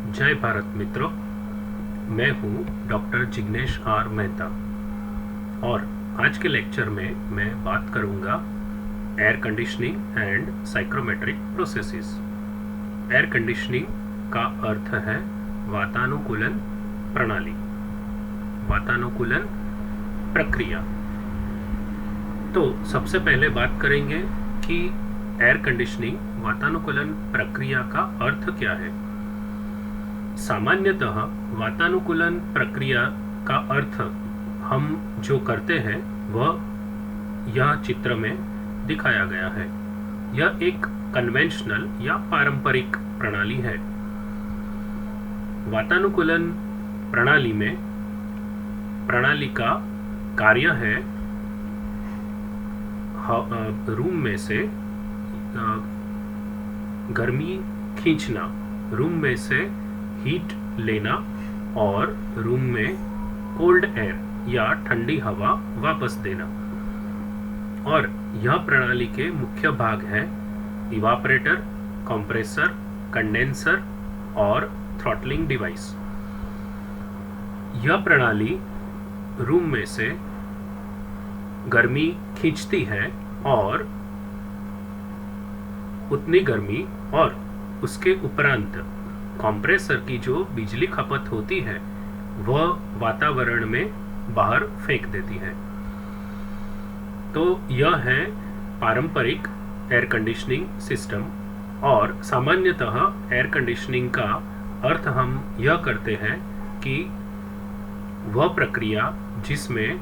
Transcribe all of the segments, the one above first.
जय भारत मित्रों। मैं हूँ डॉक्टर जिग्नेश आर मेहता और आज के लेक्चर में मैं बात करूँगा air conditioning and psychrometric processes. Air conditioning का अर्थ है वातानुकूलन प्रणाली, वातानुकूलन प्रक्रिया। तो सबसे पहले बात करेंगे कि एयर कंडीशनिंग वातानुकूलन प्रक्रिया का अर्थ क्या है। सामान्यतः वातानुकूलन प्रक्रिया का अर्थ हम जो करते हैं वह यह चित्र में दिखाया गया है। यह एक कन्वेंशनल या पारंपरिक प्रणाली है। वातानुकूलन प्रणाली में प्रणाली का कार्य है रूम में से गर्मी खींचना, रूम में से हीट लेना और रूम में कोल्ड एयर या ठंडी हवा वापस देना। और यह प्रणाली के मुख्य भाग हैं इवापरेटर, कंप्रेसर, कंडेंसर और थ्रॉटलिंग डिवाइस। यह प्रणाली रूम में से गर्मी खींचती है और उतनी गर्मी और उसके उपरांत कंप्रेसर की जो बिजली खपत होती है वह वातावरण में बाहर फेंक देती है। तो यह है पारंपरिक एयर कंडीशनिंग सिस्टम। और सामान्यतः एयर कंडीशनिंग का अर्थ हम यह करते हैं कि वह प्रक्रिया जिसमें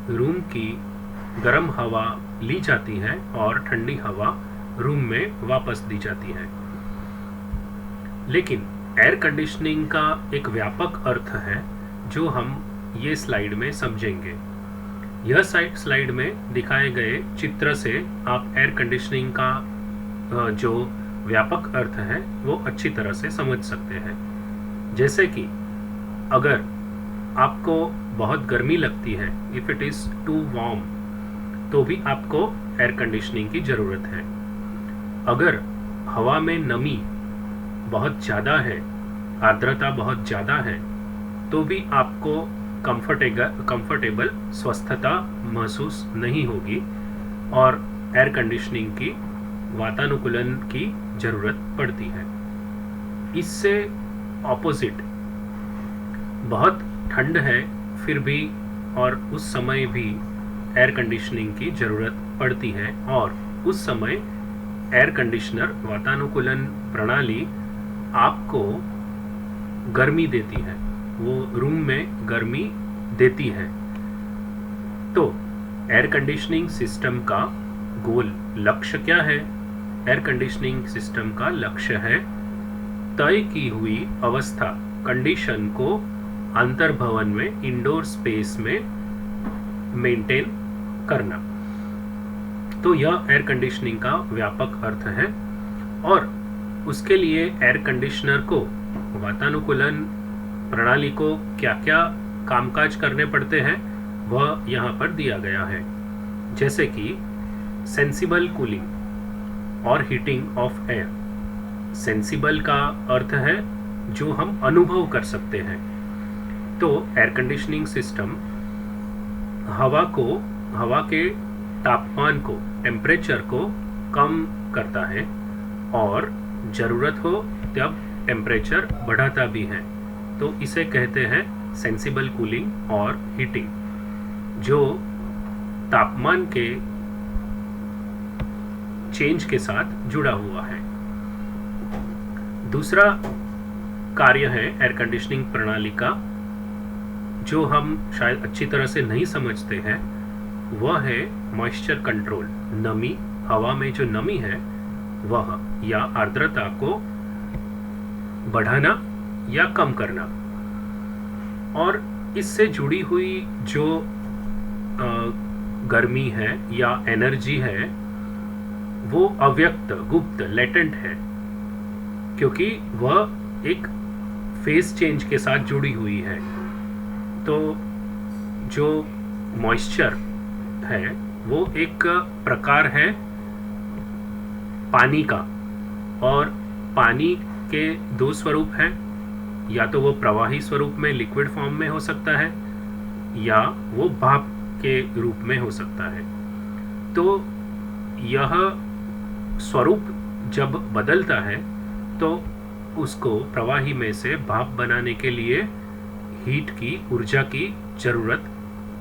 रूम की गर्म हवा ली जाती है और ठंडी हवा रूम में वापस दी जाती है। लेकिन एयर कंडीशनिंग का एक व्यापक अर्थ है जो हम ये स्लाइड में समझेंगे। यह स्लाइड में दिखाए गए चित्र से आप एयर कंडीशनिंग का जो व्यापक अर्थ है वो अच्छी तरह से समझ सकते हैं। जैसे कि अगर आपको बहुत गर्मी लगती है, if it is too warm, तो भी आपको एयर कंडीशनिंग की ज़रूरत है। अगर हवा में नमी बहुत ज़्यादा है, आर्द्रता बहुत ज़्यादा है, तो भी आपको कंफर्टेबल स्वस्थता महसूस नहीं होगी और एयर कंडीशनिंग की वातानुकूलन की ज़रूरत पड़ती है। इससे ऑपोजिट बहुत ठंड है फिर भी और उस समय भी एयर कंडीशनिंग की ज़रूरत पड़ती है और उस समय एयर कंडीशनर वातानुकूलन प्रणाली आपको गर्मी देती है, वो रूम में गर्मी देती है। तो एयर कंडीशनिंग सिस्टम का गोल लक्ष्य क्या है? एयर कंडीशनिंग सिस्टम का लक्ष्य है तय की हुई अवस्था, कंडीशन को अंतर्भवन में, इंडोर स्पेस में मेंटेन करना। तो यह एयर कंडीशनिंग का व्यापक अर्थ है। और उसके लिए एयर कंडीशनर को, वातानुकूलन प्रणाली को क्या क्या कामकाज करने पड़ते हैं वह यहाँ पर दिया गया है। जैसे कि सेंसिबल कूलिंग और हीटिंग ऑफ एयर। सेंसिबल का अर्थ है जो हम अनुभव कर सकते हैं। तो एयर कंडीशनिंग सिस्टम हवा के तापमान को, टेम्परेचर को कम करता है और ज़रूरत हो तब टेम्परेचर बढ़ाता भी है। तो इसे कहते हैं सेंसिबल कूलिंग और हीटिंग, जो तापमान के चेंज के साथ जुड़ा हुआ है। दूसरा कार्य है एयर कंडीशनिंग प्रणाली का जो हम शायद अच्छी तरह से नहीं समझते हैं, वह है मॉइस्चर कंट्रोल। नमी, हवा में जो नमी है वह या आर्द्रता को बढ़ाना या कम करना। और इससे जुड़ी हुई जो गर्मी है या एनर्जी है वो अव्यक्त, गुप्त, लेटेंट है, क्योंकि वह एक फेज चेंज के साथ जुड़ी हुई है। तो जो मॉइस्चर है वो एक प्रकार है पानी का, और पानी के दो स्वरूप हैं, या तो वो प्रवाही स्वरूप में लिक्विड फॉर्म में हो सकता है या वो भाप के रूप में हो सकता है। तो यह स्वरूप जब बदलता है तो उसको प्रवाही में से भाप बनाने के लिए हीट की, ऊर्जा की ज़रूरत,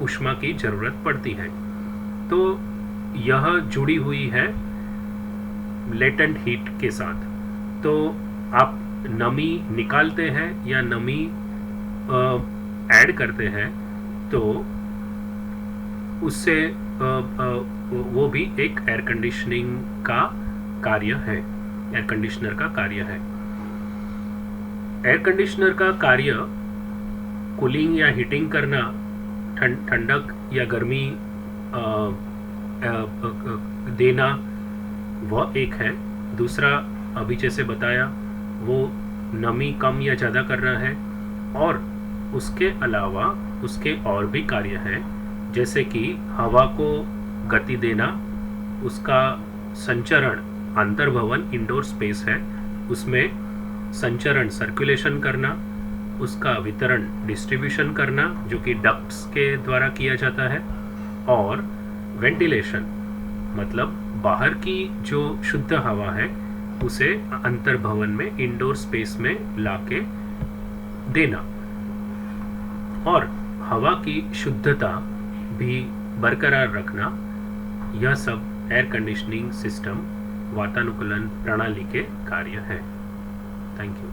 ऊष्मा की ज़रूरत पड़ती है। तो यह जुड़ी हुई है लेटेंट हीट के साथ। तो आप नमी निकालते हैं या नमी ऐड करते हैं तो उससे वो भी एक एयर कंडीशनिंग का कार्य है, एयर कंडीशनर का कार्य है। एयर कंडीशनर का कार्य कूलिंग या हीटिंग करना, ठंडक या गर्मी देना, वह एक है। दूसरा अभी जैसे बताया वो नमी कम या ज़्यादा करना है, और उसके अलावा उसके और भी कार्य हैं, जैसे कि हवा को गति देना, उसका संचरण, अंतर्भवन इंडोर स्पेस है, उसमें संचरण सर्कुलेशन करना, उसका वितरण डिस्ट्रीब्यूशन करना जो कि डक्ट्स के द्वारा किया जाता है, और वेंटिलेशन मतलब बाहर की जो शुद्ध हवा है उसे अंतर्भवन में, इंडोर स्पेस में लाके देना, और हवा की शुद्धता भी बरकरार रखना। यह सब एयर कंडीशनिंग सिस्टम, वातानुकूलन प्रणाली के कार्य है। Thank you.